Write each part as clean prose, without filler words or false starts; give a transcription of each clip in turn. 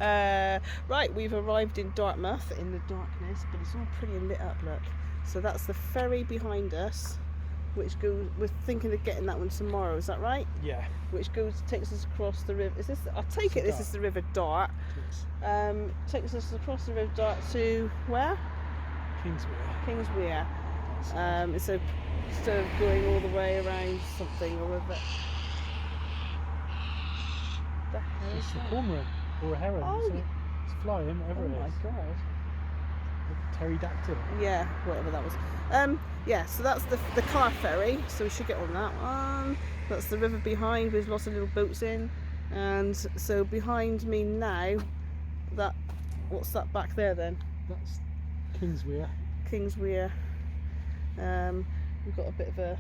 Right, we've arrived in Dartmouth in the darkness, but it's all pretty lit up, look. So that's the ferry behind us, which goes, we're thinking of getting that one tomorrow, is that right? Yeah. Which takes us across the river. Is this, I take it this is the River Dart. Yes. Takes us across the River Dart to where? Kingswear. So instead of going all the way around something or other. It's a cormorant or a heron. Oh, it's flying, whatever it is. Oh my god. Pterodactyl. Yeah, whatever that was. Yeah, so that's the car ferry, so we should get on that one. That's the river behind with lots of little boats in. And so behind me now, what's that back there then? That's Kingswear. Kingswear. We've got a bit of a...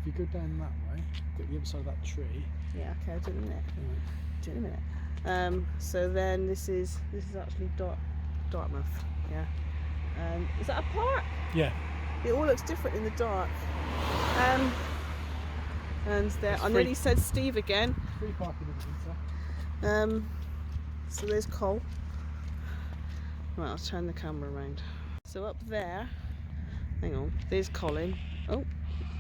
If you go down that way, get the other side of that tree. Yeah, okay, I'll do it in a minute. Right. Do it in a minute. So then this is actually Dartmouth. Yeah. Is that a park? Yeah. It all looks different in the dark. And there, I nearly said Steve again. Free parking in the winter. So there's Cole. Right, I'll turn the camera around. So up there, hang on, there's Colin. Oh,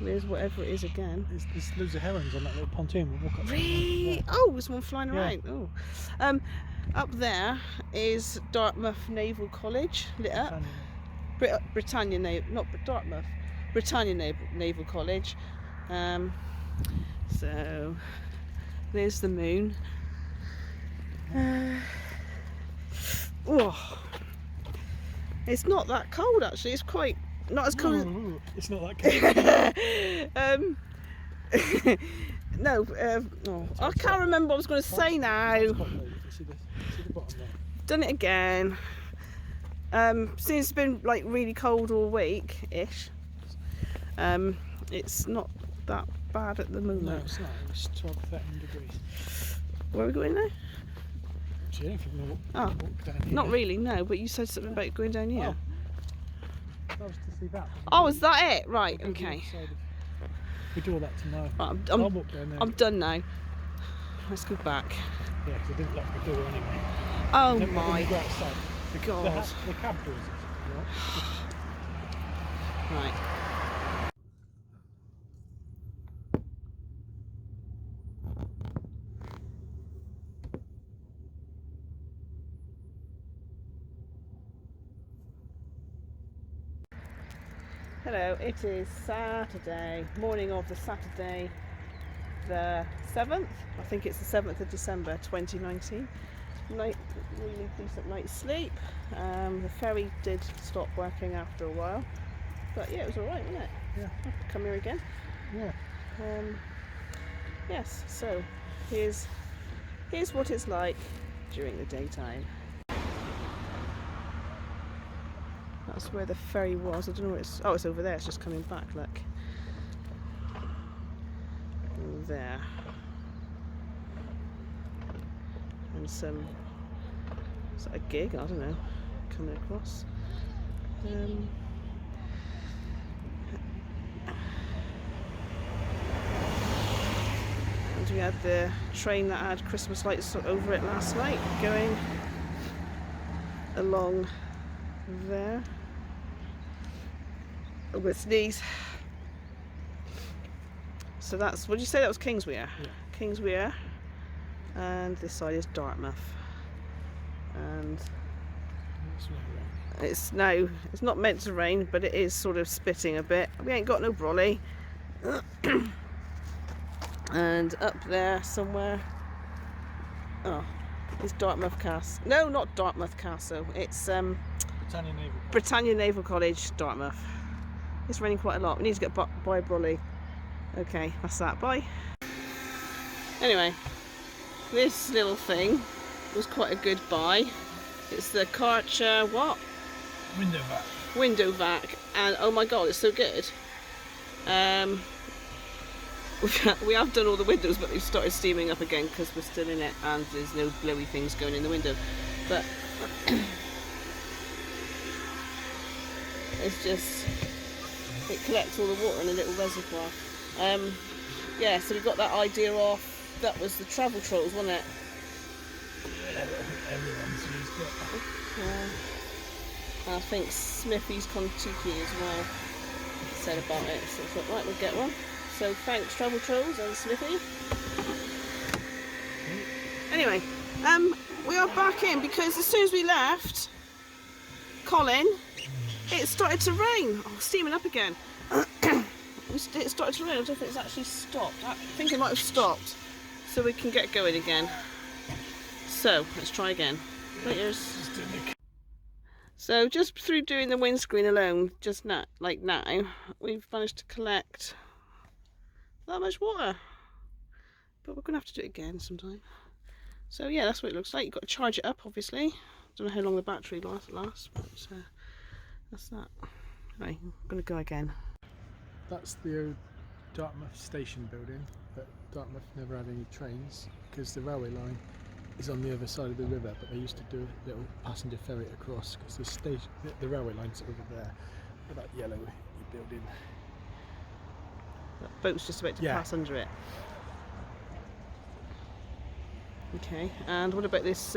there's whatever it is again. There's loads of herons on that little pontoon. We'll walk up. Really? Yeah. Oh, there's one flying Yeah. around. Oh. Up there is Dartmouth Naval College, lit up. Britannia Naval, not Dartmouth. Britannia Naval College. So there's the moon. Oh, it's not that cold actually. It's quite not as cold. It's not that cold. No. I can't remember what I was going to say now. See the bottom there. Done it again. Since it's been like really cold all week ish. It's not that bad at the moment. No, it's not. It's 12, 13 degrees. Where are we going now? Do you think we're going to Oh, walk down here? not really, no, but you said something about going down here. That was to see that. Oh, is that it? Right, okay. We do all that tomorrow. Right, I'll walk down there. I'm done now. Let's go back. Yeah, because I didn't lock the door anyway. Oh Then my we go outside. God. The cab doors is right. Right. Hello, it is Saturday, morning of the Saturday the 7th. I think it's the 7th of December 2019. Really decent night's sleep. The ferry did stop working after a while, but yeah, it was alright, wasn't it? Yeah. I could come here again. Yeah. Yes, so here's what it's like during the daytime. That's where the ferry was. I don't know where it's... Oh, it's over there. It's just coming back, look. There. And some... Is that a gig? I don't know. Coming across. And we had the train that had Christmas lights over it last night, going along there. With these. So that's, what did you say that was Kingswear? Yeah. Kingswear. And this side is Dartmouth. And it's not meant to rain, but it is sort of spitting a bit. We ain't got no brolly. And up there somewhere, oh, is Dartmouth Castle. No, not Dartmouth Castle. It's Britannia Naval College, Dartmouth. It's raining quite a lot. We need to get by a brolly. Okay, that's that. Bye. Anyway, this little thing was quite a good buy. It's the Karcher what? Window vac. Window vac, and oh my god, it's so good. We have done all the windows, but they've started steaming up again because we're still in it and there's no blowy things going in the window. But it's just, it collects all the water in a little reservoir. Yeah, so we got that idea off. That was the travel trolls, wasn't it? Everyone's used it. Yeah. I think Smithy's Kontiki as well said about it. So I thought, right, we'll get one. So thanks, Travel Trolls and Smithy. Anyway, we are back in because as soon as we left, Colin, it started to rain. Oh, steaming up again. It started to rain. I don't think it's actually stopped. I think it might have stopped. So we can get going again. So let's try again. Laters. So just through doing the windscreen alone, just now, like now, we've managed to collect that much water. But we're gonna have to do it again sometime. So yeah, that's what it looks like. You've got to charge it up, obviously. Don't know how long the battery lasts, but that's that. Right, I'm gonna go again. That's the old Dartmouth station building, but Dartmouth never had any trains because the railway line is on the other side of the river, but they used to do a little passenger ferry across because the railway line's over there with that yellow building. That boat's just about to pass under it. Okay, and what about this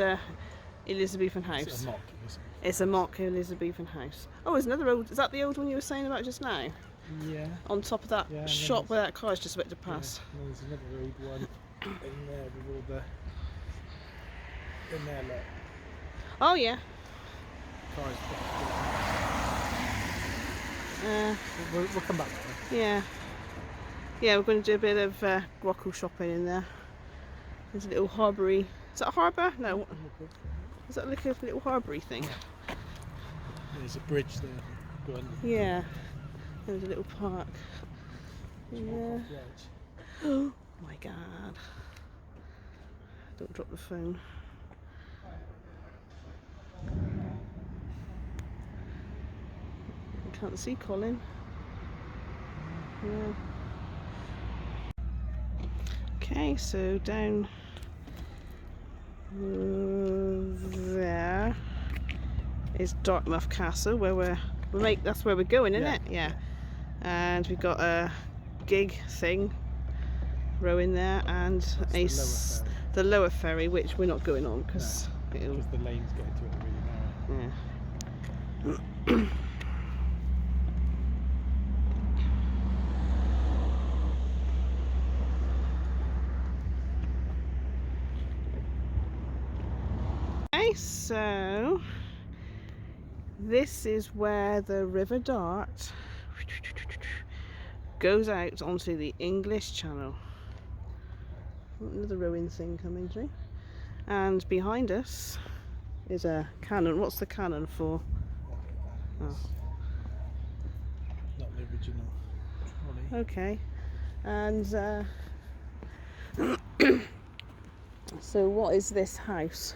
Elizabethan house? It's a mock, isn't it? It's a mock Elizabethan house. Oh, there's another old. Is that the old one you were saying about just now? Yeah. On top of that shop where that car's just about to pass. Yeah, and there's another old one in there with all the. In there, look. Oh yeah. Cars. We'll come back to it. Yeah. Yeah, we're going to do a bit of grotto shopping in there. There's a little harboury. Is that a harbour? No. Is that like a little harboury thing? There's a bridge there. Go on. Yeah. There's a little park. Yeah. Oh my god. Don't drop the phone. I can't see Colin. Yeah. Okay, so down there is Dartmouth Castle, where that's where we're going, isn't it? Yeah. And we've got a gig thing rowing there, and the lower ferry, which we're not going on because the lanes get into it really narrow. Yeah. Okay, so this is where the River Dart goes out onto the English Channel. Another rowing thing coming through. And behind us is a cannon. What's the cannon for? Oh. Not the original trolley. Okay. And so what is this house?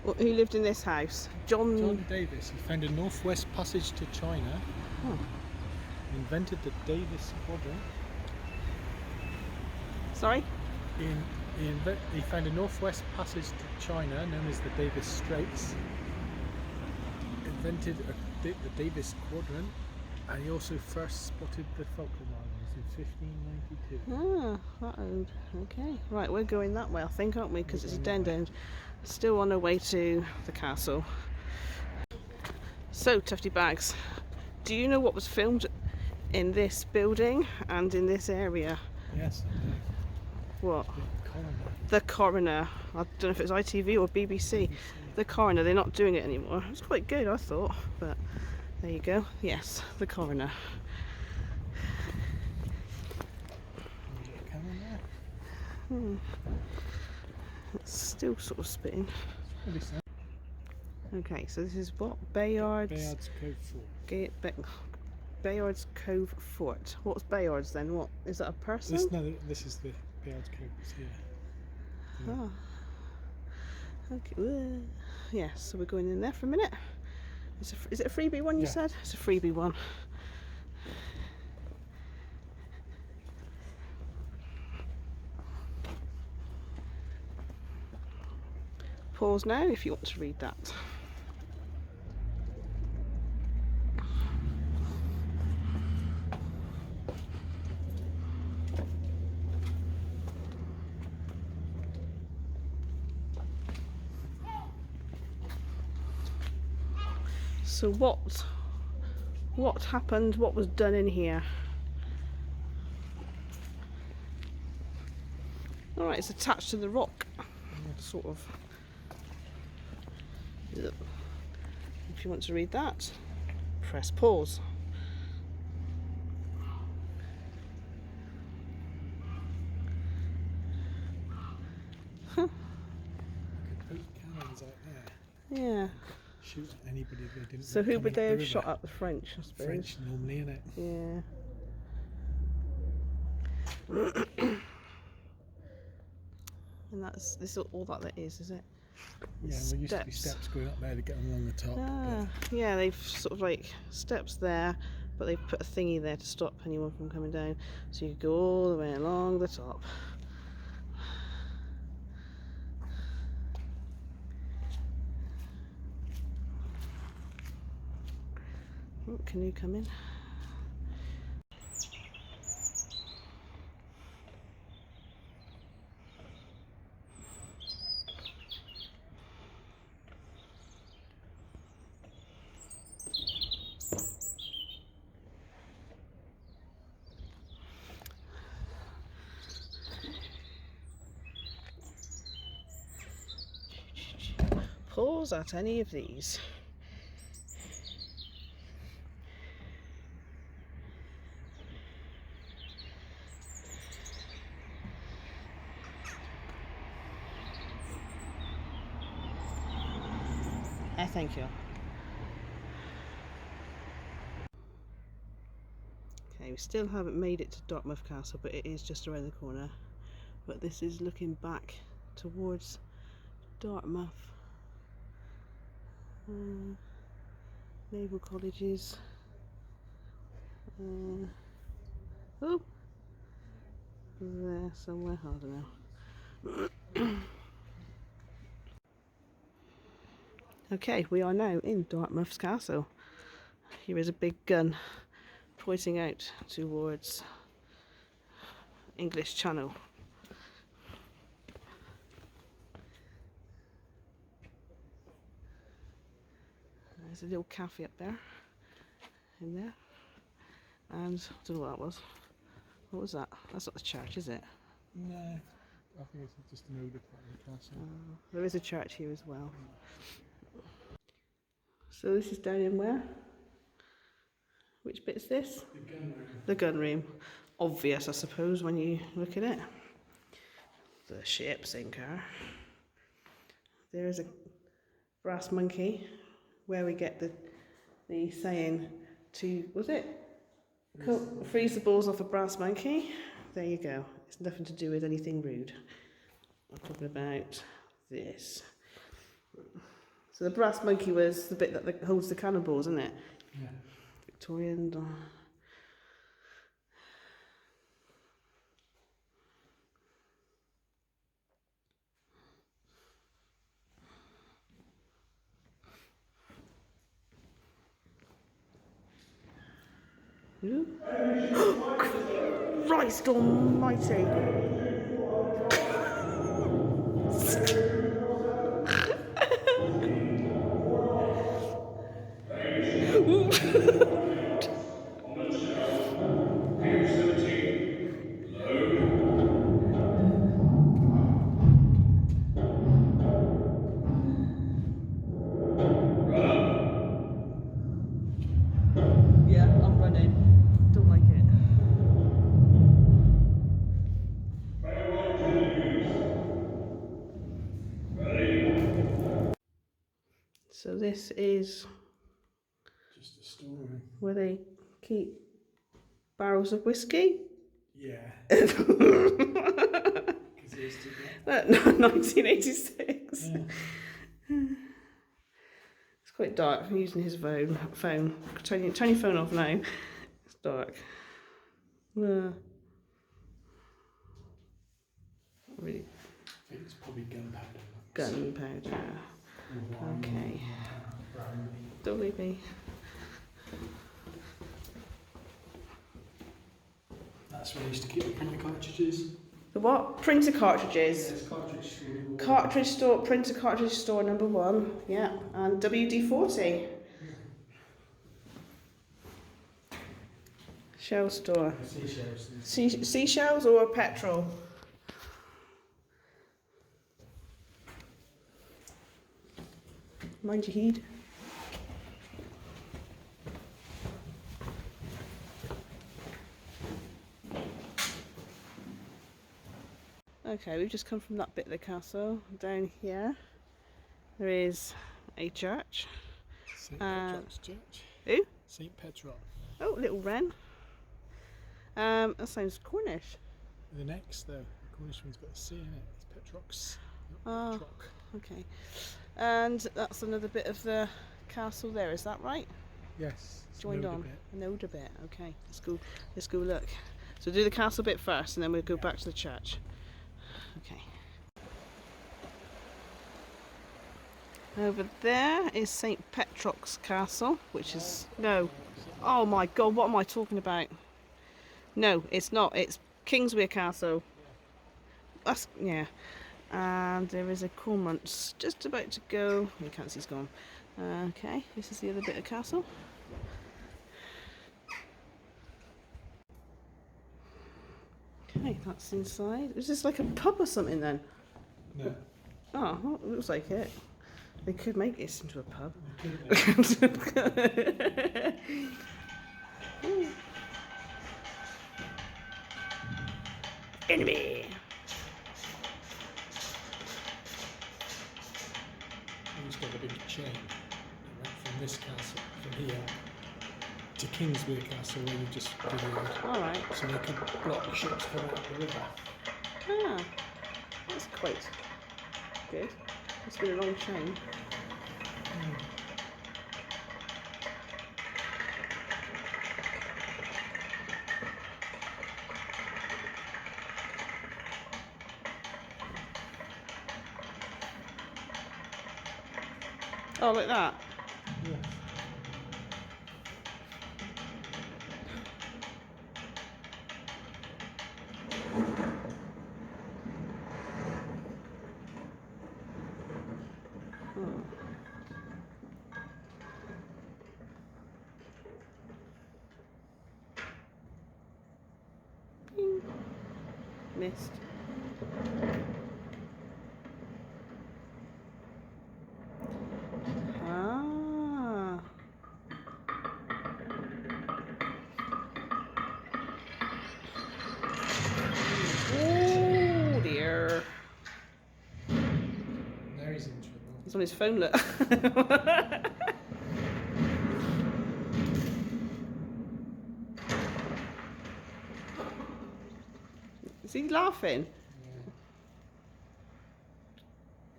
Who lived in this house? John Davis. He found a northwest passage to China. Oh. Invented the Davis quadrant. Sorry? He found a northwest passage to China known as the Davis Straits. Invented the Davis quadrant, and he also first spotted the Falkland Islands in 1592. Ah, that old. Okay, right, we're going that way, I think, aren't we? Because it's a den down. Still on our way to the castle. So, Tufty Bags, do you know what was filmed in this building and in this area? Yes, I do. What? The coroner. The coroner. I don't know if it's ITV or BBC. The coroner. They're not doing it anymore. It's quite good, I thought. But there you go. Yes, the coroner. It's still sort of spitting. Okay, so this is what? Bayard's Cove Fort. Bayard's Cove Fort. What's Bayard's then? What is that, a person? This is the Bayard's Cove. Yeah. Oh. Okay. Yeah, so we're going in there for a minute. Is it a freebie one you said? It's a freebie one. Pause now if you want to read that. So what happened? What was done in here? All right, it's attached to the rock, sort of. If you want to read that, press pause. Huh. Could put cannons out there. Yeah. Shoot at anybody if they didn't. So who would they have shot at? The French, I suppose. French normally, innit? Yeah. And this is all that is it? Yeah, there used to be steps going up there to get along the top. Ah, yeah, they've sort of like steps there, but they've put a thingy there to stop anyone from coming down. So you could go all the way along the top. Oh, canoe coming. Pause at any of these. Thank you. Okay, we still haven't made it to Dartmouth Castle, but it is just around the corner. But this is looking back towards Dartmouth. Naval colleges. Oh, there somewhere, I don't know. Okay, we are now in Dartmouth Castle. Here is a big gun pointing out towards English Channel. There's a little cafe up there, in there, and I don't know what that was. What was that? That's not the church, is it? No, I think it's just an older part of the castle. There is a church here as well. So this is down in where? Which bit is this? The gun room. The gun room. Obvious, I suppose, when you look at it. The ship sinker. There is a brass monkey where we get the saying to, was it? Freeze the balls off a brass monkey. There you go. It's nothing to do with anything rude. I'm talking about this. So the brass monkey was the bit that holds the cannonballs, isn't it? Yeah. Victorian. Christ almighty! Yeah, I'm running. Don't like it. So this is Just a storeroom. where they keep barrels of whiskey. Yeah. 1986. Yeah. It's quite dark. I'm using his phone. Turn your phone off now. It's dark. Really. I think it's probably gunpowder. Gunpowder. Okay. Don't leave me. That's where I used to keep the printer cartridges. The what? Printer cartridges. Yes, cartridge store. Cartridge store, printer cartridge store number 1. Yeah, and WD-40. Shell store. Seashells. Seashells or petrol? Mind your heed. Okay, we've just come from that bit of the castle. Down here there is a church. St. Petroc's Church. Who? St. Petroc. Oh, little wren. That sounds Cornish. The next, though, the Cornish one's got a C in it. It's Petroc's. Oh, Petroc. okay. And that's another bit of the castle there, is that right? Yes. Joined on. An older bit. Okay, let's go look. So do the castle bit first and then we'll go back to the church. Okay. Over there is St. Petroc's Castle, which is... No. Oh my god, what am I talking about? No, it's not. It's Kingswear Castle. That's... yeah. And there is a cormorant just about to go. You can't see he's gone. Okay, this is the other bit of castle. Okay, that's inside. Is this like a pub or something then? No. Oh, well, it looks like it. They could make this into a pub. Enemy! I used to have a big chain that went from this castle, from here, to Kingswear Castle, where you just videoed. Alright. So they could block ships coming up the river. Ah, that's quite good. It's been a long chain. Oh, like that? Yeah. Bing. Missed. Ah. Oh dear. Now he's in trouble. He's on his phone, look. Is he laughing?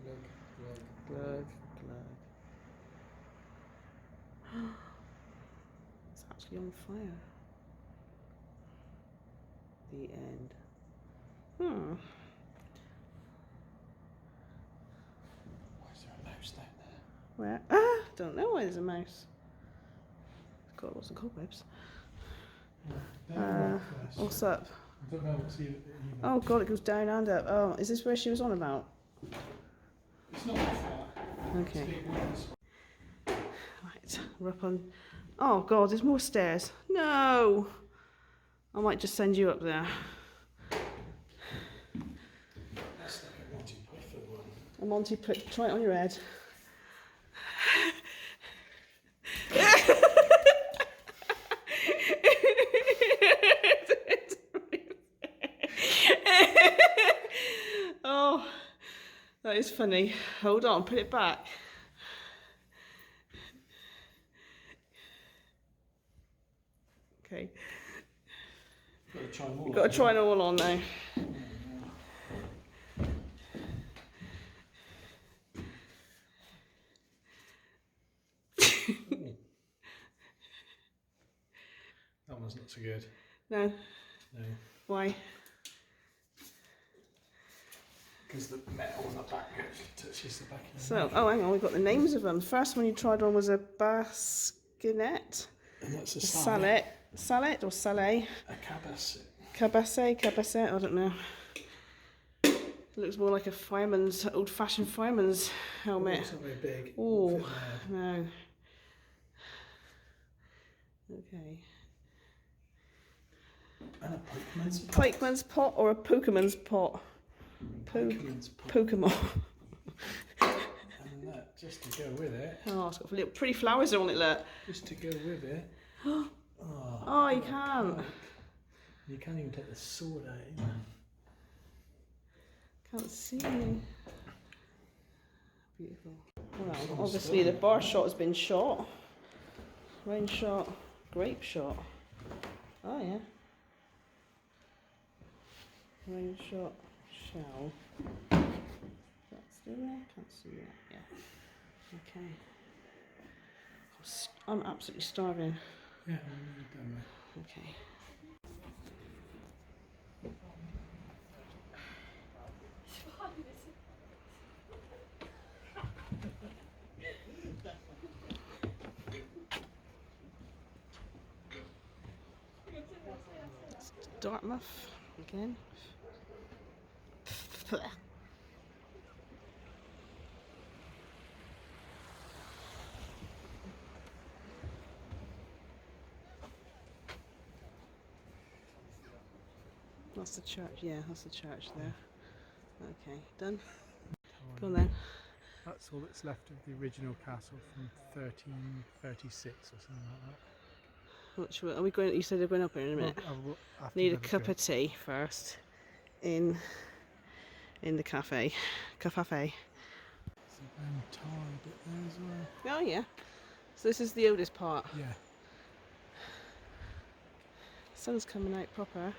Yeah. Glug, glug. It's actually on fire. The end. Hmm. Why is there a mouse down there? Where? Ah! Don't know why there's a mouse. It's got lots of cobwebs. What's up? I don't know what's either. Oh god, it goes down and up. Oh, is this where she was on about? It's not that far. Okay. It's big ones. Right, we're up on... Oh god, there's more stairs. No! I might just send you up there. That's like a Monty Python one. A Monty, try it on your head. Oh, that is funny. Hold on, put it back. Okay. You've got to try it all on now. That one's not so good. No. No. Why? Because the metal on the back touches the back of the So, oh, hang on, we've got the names of them. The first one you tried on was a basquinet. And that's a Salet. Salet or Saleh? A cabas. Cabasse, I don't know. It looks more like a fireman's, old-fashioned fireman's helmet. It's not very big. Oh, no. Okay. Pikeman's pot or a Pokemon's pot? Pokemon's pot. Pokemon. And look, just to go with it. Oh, it's got little pretty flowers on it, look. Just to go with it. Oh, you can't. You can't even take the sword out. Can't see. Beautiful. Well, obviously the bar shot has been shot. Rain shot, grape shot. Oh yeah. Rain shot, shell. That's still there? Can't see that. Yeah. Okay. I'm absolutely starving. Yeah, I'm really done with. Okay. Dartmouth again. That's the church, yeah, that's the church there. Okay, done. Go on then. That's all that's left of the original castle from 1336 or something like that. Which are we going? You said they're going up here in a minute. Need a cup of tea first in the cafe. There's a very tiny bit there as well. Oh yeah. So this is the oldest part. Yeah. Sun's coming out proper.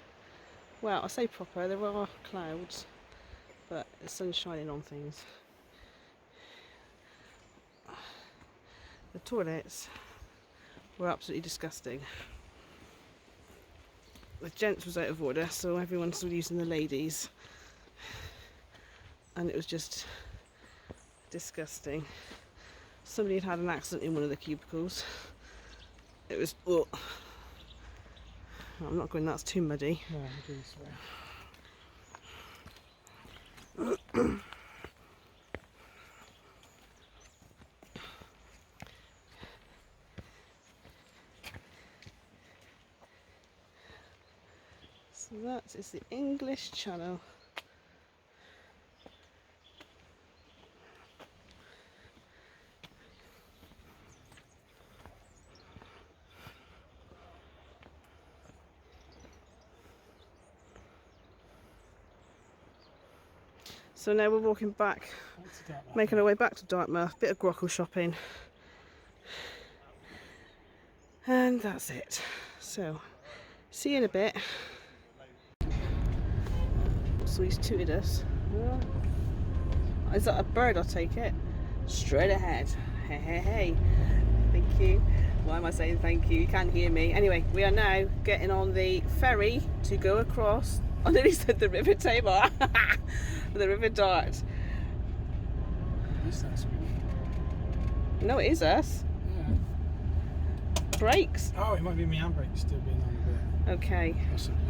Well, I say proper. There are clouds, but the sun's shining on things. The toilets were absolutely disgusting. The gents was out of order, so everyone's still using the ladies, and it was just disgusting. Somebody had an accident in one of the cubicles. It was, oh, I'm not going, that's too muddy. No, I do so. So that is the English Channel. So now we're walking back, making our way back to Dartmouth, bit of grotto shopping, and that's it. So, see you in a bit. So he's tooted us. Is that a bird? I'll take it. Straight ahead. Hey, hey, hey. Thank you. Why am I saying thank you? You can't hear me. Anyway, we are now getting on the ferry to go across. I nearly said the River Tamar. The River Dart. No, it is us. Yeah. Brakes. Oh, it might be my handbrake still being on a bit. Okay. Possibly.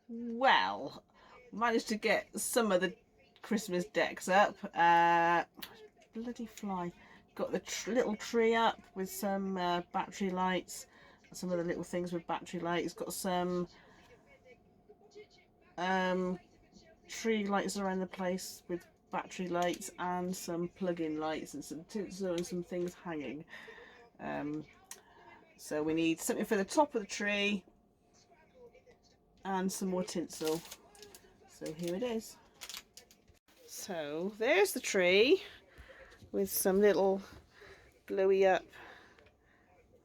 Well, managed to get some of the Christmas decks up. Bloody fly. Got the little tree up with some battery lights. Some of the little things with battery lights. Got some tree lights around the place with battery lights and some plug-in lights and some tinsel and some things hanging. So we need something for the top of the tree and some more tinsel. So here it is. So there's the tree with some little glowy up.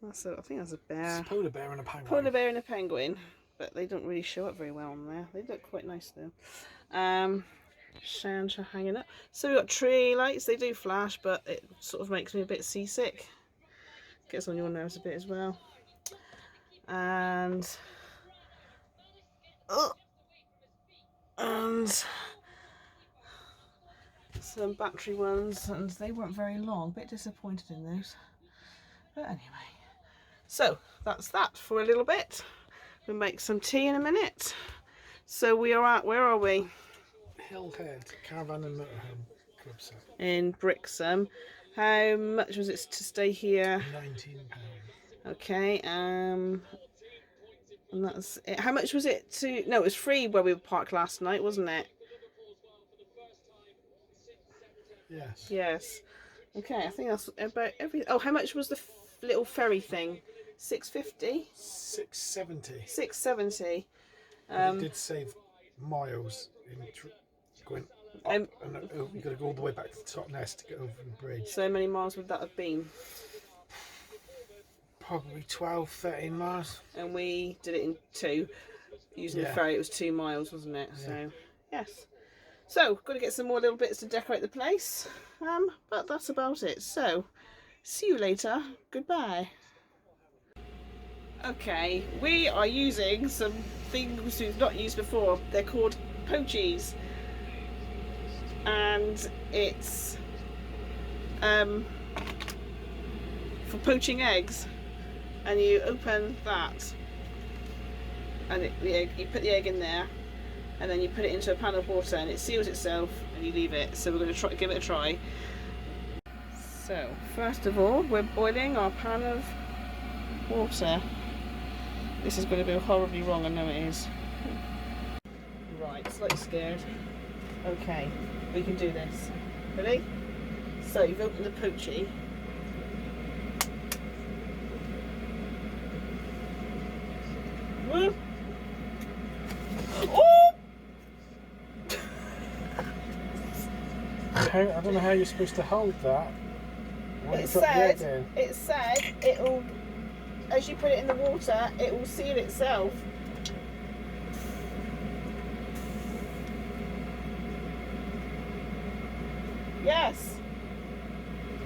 I think that's a bear. It's a polar bear and a penguin. Polar bear and a penguin, but they don't really show up very well on there. They look quite nice though. Santa hanging up. So we've got tree lights. They do flash, but it sort of makes me a bit seasick. Gets on your nerves a bit as well. And some battery ones, and they weren't very long. A bit disappointed in those, but anyway. So that's that for a little bit. We'll make some tea in a minute. So we are at, where are we? Hillhead Caravan and Motorhome Club set. In Brixham. How much was it to stay here? £19. Okay, and that's it. How much was it to, no, it was free where we were parked last night, wasn't it? Yes. Yes. Okay, I think that's about everything. Oh, how much was the little ferry thing? £6.50? £6.70. £6.70. It did save miles in going up, and you got to go all the way back to the top nest to get over the bridge. So many miles would that have been? Probably 12, 13 miles. And we did it in 2. Using the ferry, it was 2 miles, wasn't it? Yeah. So, yes. So, got to get some more little bits to decorate the place. But that's about it. So, see you later. Goodbye. Okay, we are using some things we've not used before. They're called poachies. And it's for poaching eggs. And you open that, and you put the egg in there, and then you put it into a pan of water, and it seals itself, and you leave it. So we're going to give it a try. So first of all, we're boiling our pan of water. This is going to go horribly wrong, I know it is. Right, slightly scared. Okay, we can do this. Ready? So you've opened the poachy. Woo! Oh! I don't know how you're supposed to hold that. It said it'll, as you put it in the water, it will seal itself. Yes.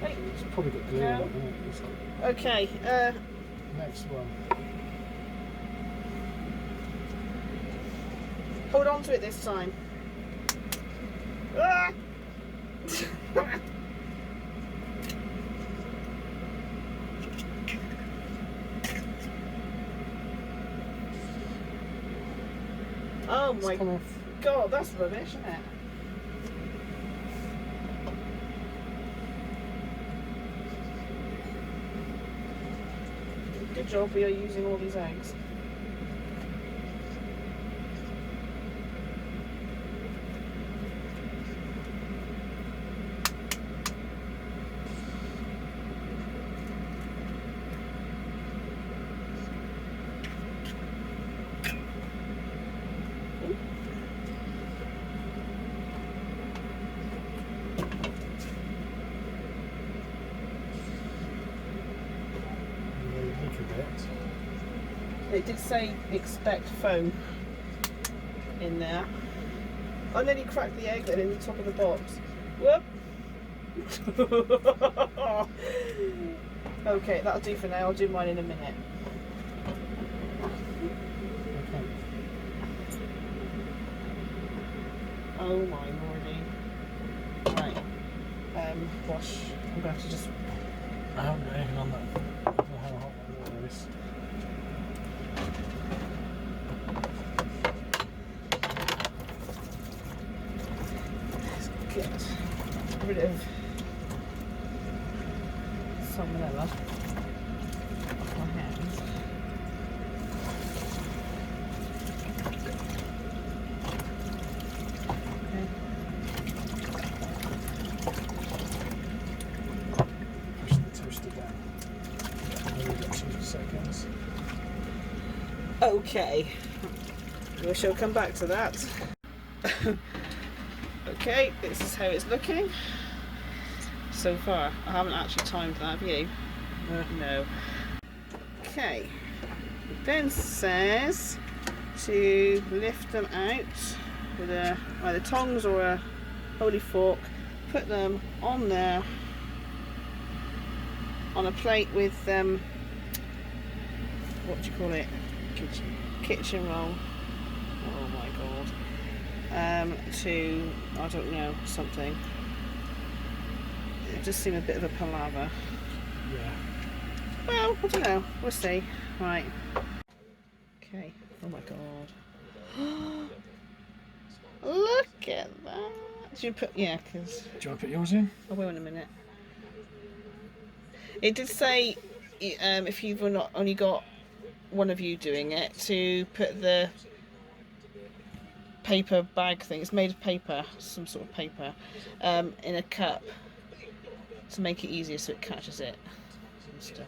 Wait. It's probably got glue on it, isn't it? Okay. Next one. Hold on to it this time. Ah! Oh my God, that's rubbish, isn't it? Good job we are using all these eggs. It did say expect foam in there. I nearly cracked the egg then in the top of the box. Whoop! Okay, that'll do for now. I'll do mine in a minute. Oh my lordy. Right. Wash. I'm going to have to just... I haven't got anything on that. I don't know how hot that water is. get rid of salmonella off my hands. Push the toaster down. Maybe 2 seconds. Okay, we shall come back to that. Okay, this is how it's looking so far. I haven't actually timed that, have you? No. Okay, it then says to lift them out with either tongs or a holy fork, put them on there on a plate with what do you call it? Kitchen roll. Oh my god. To, I don't know, something. It just seemed a bit of a palaver. Yeah. Well, I don't know. We'll see. Right. Okay. Oh my god. Look at that. Should you put, yeah, because... Do you want to put yours in? I will in a minute. It did say, if you've not only got one of you doing it, to put the paper bag thing, it's made of paper, some sort of paper, in a cup to make it easier so it catches it and stuff.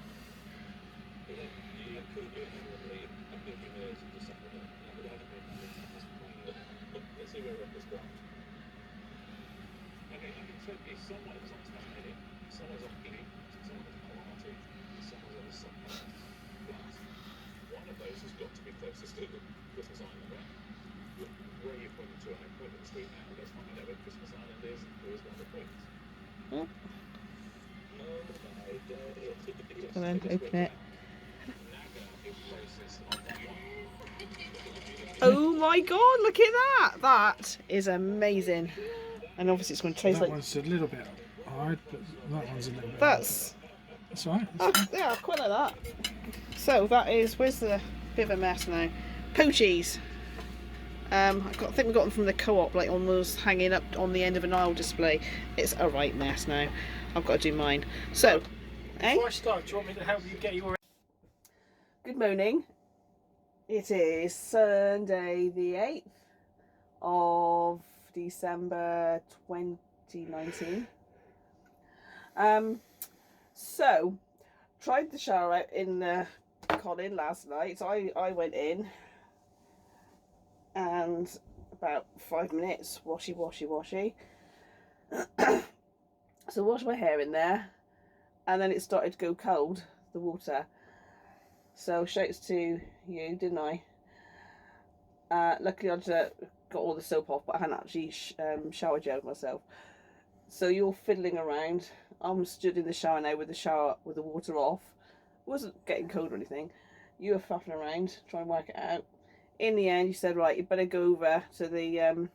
And then open it. Oh my god, look at that! That is amazing. And obviously it's going to taste that like... one's a little bit hard, but that one's a little bit That's... That's alright. Yeah, I quite like that. So that is, where's the bit of a mess now? Poachies. I think we got them from the co-op, like almost hanging up on the end of an aisle display. It's a right mess now. I've got to do mine. So, before I start, do you want me to help you get your... Good morning. It is Sunday the 8th of December 2019. So, tried the shower out in Colin last night. So I went in and about 5 minutes, washy. So washed my hair in there and then it started to go cold, the water. So shouts to you, didn't I? Luckily I'd got all the soap off, but I hadn't actually shower gelled myself. So you're fiddling around. I'm stood in the shower now with the water off. It wasn't getting cold or anything. You were faffing around, trying to work it out. In the end, you said, right, you better go over to the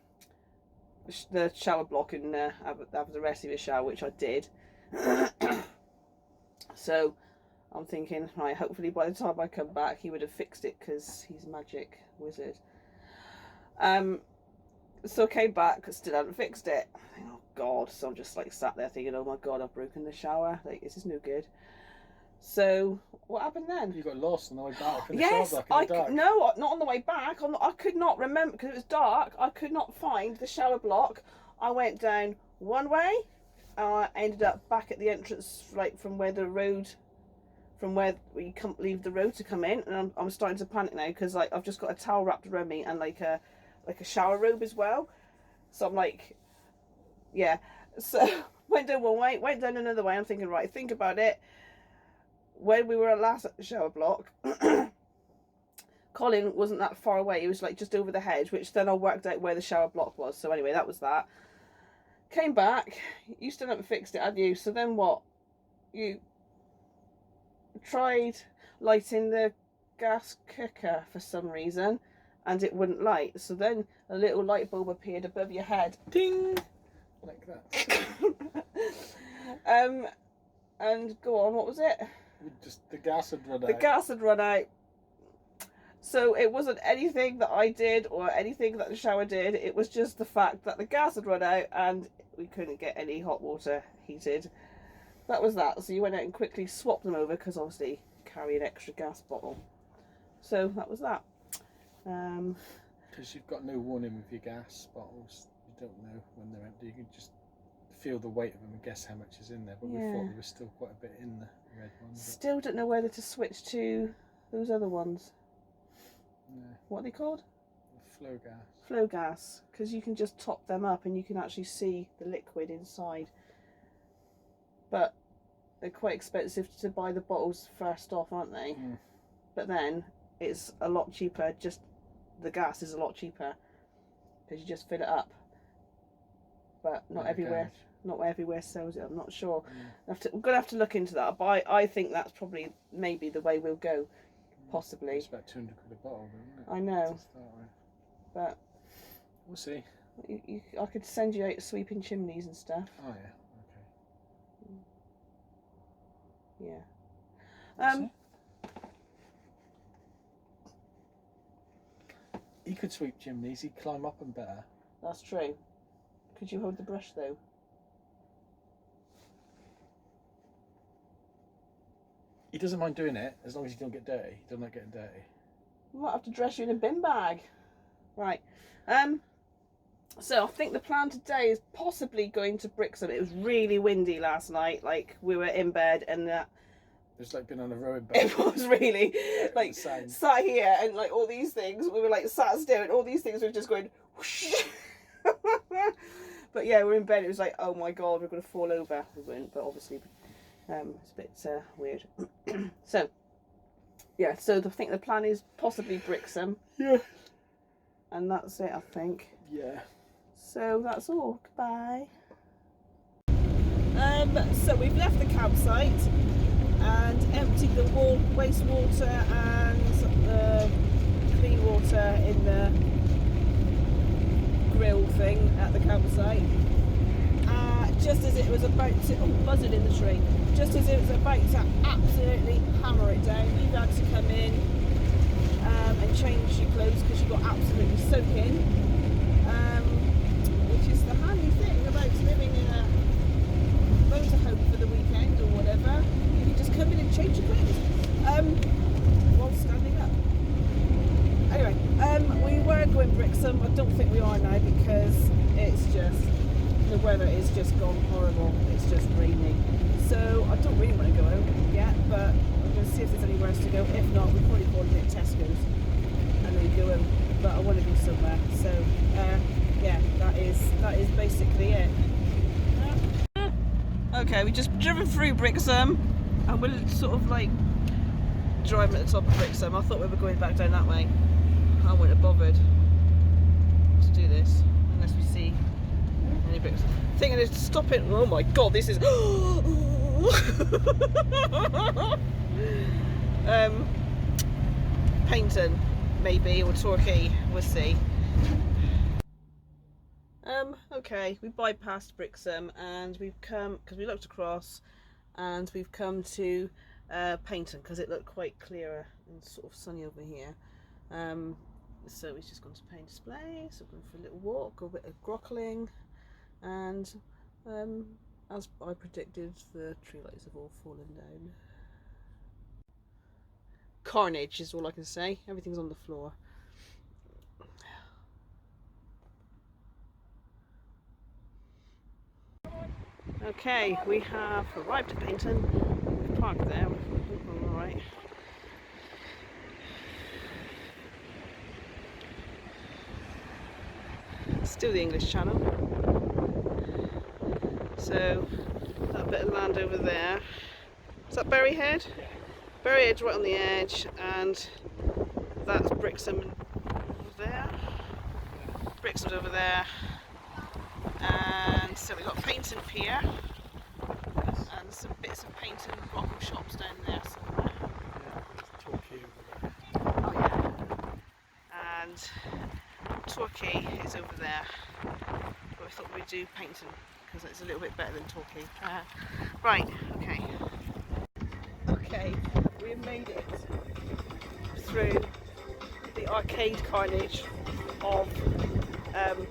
shower block and have the rest of your shower, which I did. So I'm thinking, right, hopefully by the time I come back, he would have fixed it because he's a magic wizard. So I came back, still hadn't fixed it. I think, oh God. So I'm just like sat there thinking, oh my God, I've broken the shower. Like, this is no good. So what happened then? You got lost on the way back. Yes, no, not on the way back. I could not remember because it was dark. I could not find the shower block. I went down one way. I ended up back at the entrance, like from where the road, from where you can't leave the road to come in. And I'm starting to panic now because like I've just got a towel wrapped around me and like a shower robe as well. So I'm like, yeah. So went down one way, went down another way. I'm thinking, right, think about it. When we were last at the shower block, Colin wasn't that far away. He was like just over the hedge, which then I worked out where the shower block was. So anyway, that was that. Came back. You still haven't fixed it, had you? So then what? You tried lighting the gas cooker for some reason, and it wouldn't light. So then a little light bulb appeared above your head. Ding! Like that. And go on, what was it? Just the gas had run out. The gas had run out. So it wasn't anything that I did or anything that the shower did. It was just the fact that the gas had run out and we couldn't get any hot water heated. That was that. So you went out and quickly swapped them over because obviously carry an extra gas bottle. So that was that. Because you've got no warning with your gas bottles. You don't know when they're empty. You can just feel the weight of them and guess how much is in there. But we thought there was still quite a bit in the red one. Still don't know whether to switch to those other ones. No. What are they called? Flow gas. Flow gas, because you can just top them up and you can actually see the liquid inside. But they're quite expensive to buy the bottles first off, aren't they? Mm. But then it's a lot cheaper. Just the gas is a lot cheaper because you just fill it up. But not everywhere. Not everywhere sells it. I'm not sure. Mm. I'm gonna have to look into that. But I think that's probably maybe the way we'll go. Possibly. It's about 200 quid a bottle, isn't it? I know. But we'll see. I could send you out sweeping chimneys and stuff. Oh yeah. Okay. Yeah. He could sweep chimneys. He'd climb up them better. That's true. Could you hold the brush though? He doesn't mind doing it as long as he don't get dirty. He doesn't like getting dirty. We might have to dress you in a bin bag. Right. So I think the plan today is possibly going to Brixham. It was really windy last night. Like we were in bed and that. It's like being on a rowing boat. It was really like sat here and like all these things. We were like sat still and all these things were just going whoosh. But yeah, we're in bed. It was like, oh my god, we're going to fall over. We weren't, but obviously. It's a bit weird. So, yeah, so I think the plan is possibly Brixham. Yeah. And that's it, I think. Yeah. So that's all. Goodbye. So we've left the campsite and emptied the wastewater and the clean water in the grill thing at the campsite. Just as it was about to, buzzard in the tree, just as it was about to absolutely hammer it down, you've had to come in and change your clothes because you got absolutely soaking, which is the handy thing about living in a motorhome for the weekend or whatever. You can just come in and change your clothes while standing up. Anyway, we were going Brixham. I don't think we are now because it's just, the weather is just gone horrible. It's just raining. So I don't really want to go home yet, but I'm going to see if there's anywhere else to go. If not, we'll probably go and hit Tesco's and then go home. But I want to go somewhere. So yeah, that is basically it. Okay, we just driven through Brixham and we're sort of like driving at the top of Brixham. I thought we were going back down that way. I wouldn't have bothered to do this unless we see any Brixham. Thinking of stopping. Oh my god, this is Paynton maybe, or Torquay, we'll see. Okay, we bypassed Brixham and we've come, because we looked across and we've come to Paynton because it looked quite clearer and sort of sunny over here. So we've just gone to Paynton Display, so we're going for a little walk, a bit of grockling, and as I predicted, the tree lights have all fallen down. Carnage is all I can say. Everything's on the floor. Okay, we have arrived at Paynton. We've parked there. We're all right. Still the English Channel. So that bit of land over there. Is that Berry Head? Berry Head's right on the edge, and that's Brixham over there. Brixham's over there. And so we've got Paynton Pier and some bits of Paynton Rockle shops down there somewhere. Oh yeah. And Torquay is over there. But I thought we'd do Paynton because it's a little bit better than Torquay. Right, okay. Okay, we've made it through the arcade carnage of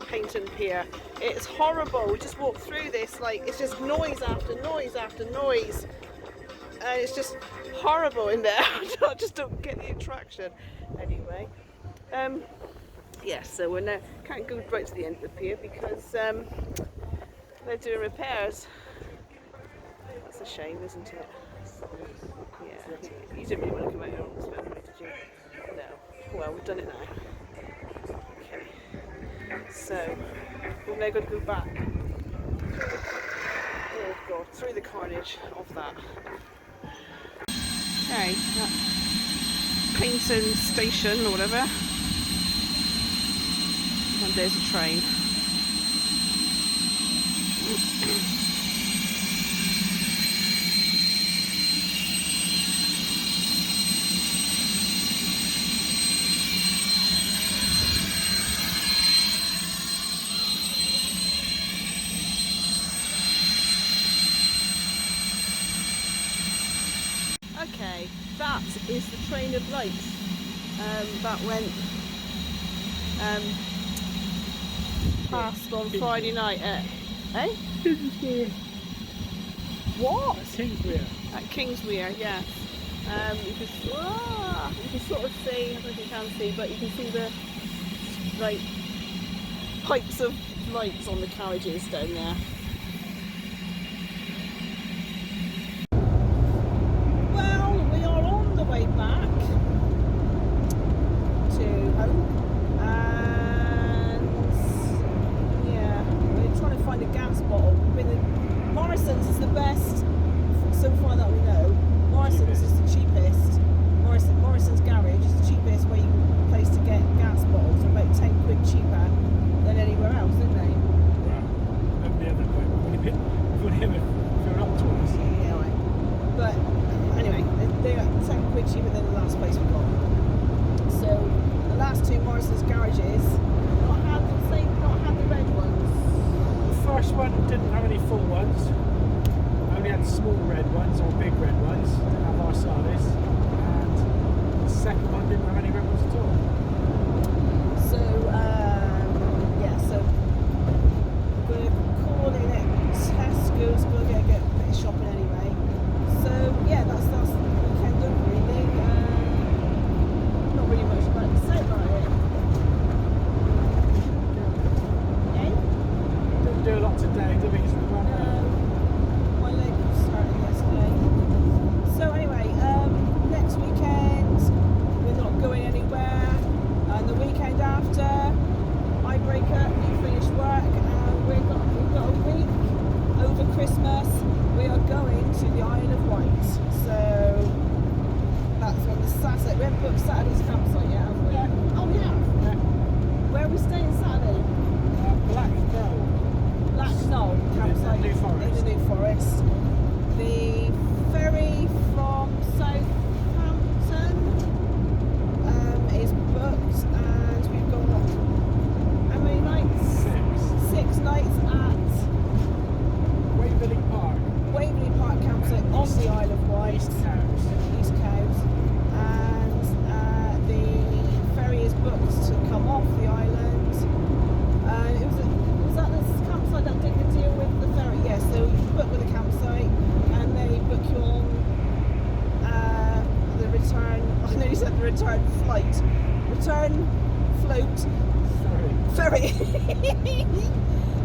Paynton Pier. It's horrible. We just walk through this, like, it's just noise after noise after noise, and it's just horrible in there. I just don't get the attraction. Anyway, yeah, so we're now can't go right to the end of the pier because they're doing repairs. That's a shame, isn't it? Yeah, you didn't really want to come out here and spend money, did you? No. Well, we've done it now. Okay. So, we've now got to go back. Oh God, through the carnage of that. Okay, that's Paynton Station or whatever. And there's a train. Okay, that is the train of light that went past on Friday night at what? At Kingswear. At Kingswear, yes. You can sort of see, I don't know if you can see, but you can see the like pipes of lights on the carriages down there. Way back to home, and yeah, we're trying to find a gas bottle. Morrison's is the best so far that we know. Morrison's is the cheapest. Morrison's garage is the cheapest place to get gas bottles. They're about 10 quid cheaper than anywhere else, isn't they? Well, that'd be other way. If you're up to us. Yeah, right. But anyway, they're 10 quid cheaper than the last place we got. So the last two Morrison's garages not had the red ones. The first one didn't have any full ones. Only had small red ones or big red ones. Didn't have Arsalis. And the second one didn't have any red ones at all. So yeah, so we're calling it Tesco's. We're going to get a bit of shopping anyway. So yeah, that's the weekend done really. Not really much about to say about it. Eh? Didn't do a lot today, did we? My leg was starting yesterday. So anyway, next weekend we're not going anywhere. And the weekend after, I break up, you finish work, and we've got a week over Christmas. We are going to the Isle of Wight, so that's on the Saturday. We haven't booked Saturday's campsite yet, have we? Yeah. Oh, we have? Yeah. Where are we staying Saturday? Black Knoll campsite in the New Forest. The ferry from Southampton is booked, and we've got how many nights? 6 nights at Waverley Park campsite on the Isle of Wight, East Cowes, and the ferry is booked to come off the island. Was that the campsite that did the deal with the ferry? Yes, yeah, so you book with the campsite and they book you on the return, I know you said the return flight, return float, ferry.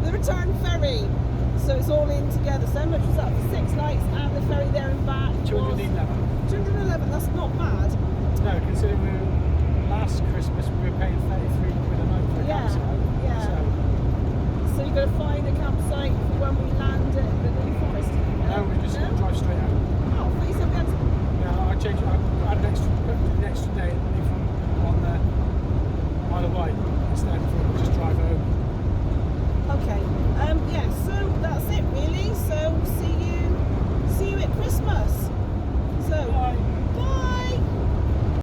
The return ferry. So it's all in together. So much was that for 6 nights and the ferry there and back? 211. 211, that's not bad. No, considering last Christmas we were paying 33 quid a night for a campsite. Yeah. So you've got to find a campsite when we land at the New Forest. No, we just drive straight out. Oh, but you said we had to... No, I changed. I had an extra day on the Isle of Wight instead for